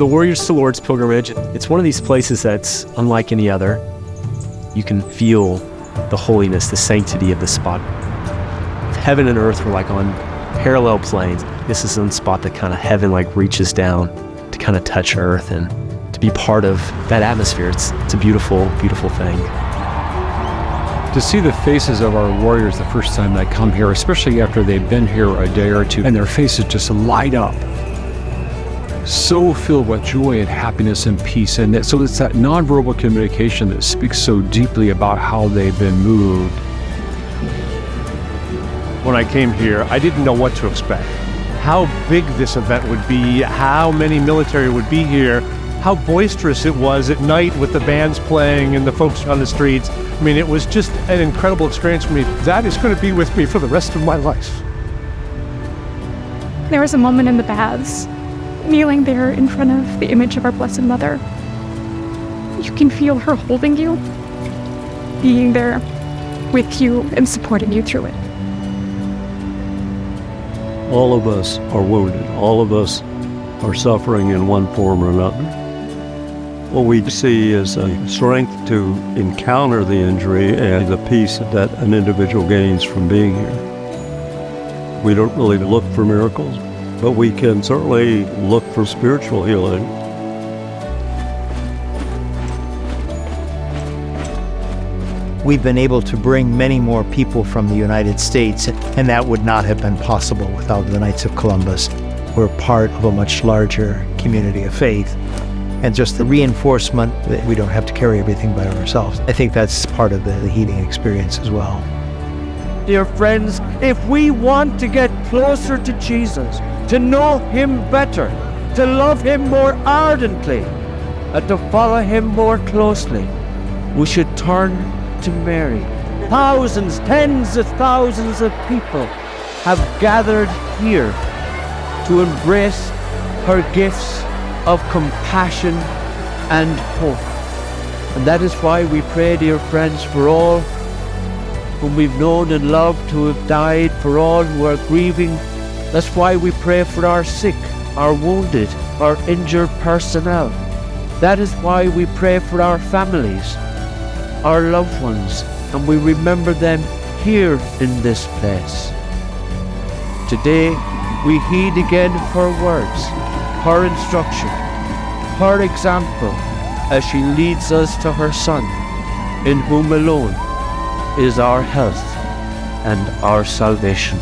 The Warriors to Lourdes pilgrimage, it's one of these places that's unlike any other. You can feel the holiness, the sanctity of the spot. Heaven and earth were like on parallel planes. This is one spot that kind of heaven like reaches down to kind of touch earth and to be part of that atmosphere. It's a beautiful, beautiful thing. To see the faces of our warriors the first time they come here, especially after they've been here a day or two, and their faces just light up, so filled with joy and happiness and peace. And so it's that nonverbal communication that speaks so deeply about how they've been moved. When I came here, I didn't know what to expect. How big this event would be, how many military would be here, how boisterous it was at night with the bands playing and the folks on the streets. I mean, it was just an incredible experience for me. That is going to be with me for the rest of my life. There was a moment in the baths, kneeling there in front of the image of our Blessed Mother. You can feel her holding you, being there with you and supporting you through it. All of us are wounded. All of us are suffering in one form or another. What we see is a strength to encounter the injury and the peace that an individual gains from being here. We don't really look for miracles, but we can certainly look for spiritual healing. We've been able to bring many more people from the United States, and that would not have been possible without the Knights of Columbus. We're part of a much larger community of faith, and just the reinforcement that we don't have to carry everything by ourselves. I think that's part of the healing experience as well. Dear friends, if we want to get closer to Jesus, to know Him better, to love Him more ardently, and to follow Him more closely, we should turn to Mary. Thousands, tens of thousands of people have gathered here to embrace her gifts of compassion and hope. And that is why we pray, dear friends, for all whom we've known and loved who have died, for all who are grieving. That's why we pray for our sick, our wounded, our injured personnel. That is why we pray for our families, our loved ones, and we remember them here in this place. Today, we heed again her words, her instruction, her example, as she leads us to her Son, in whom alone is our health and our salvation.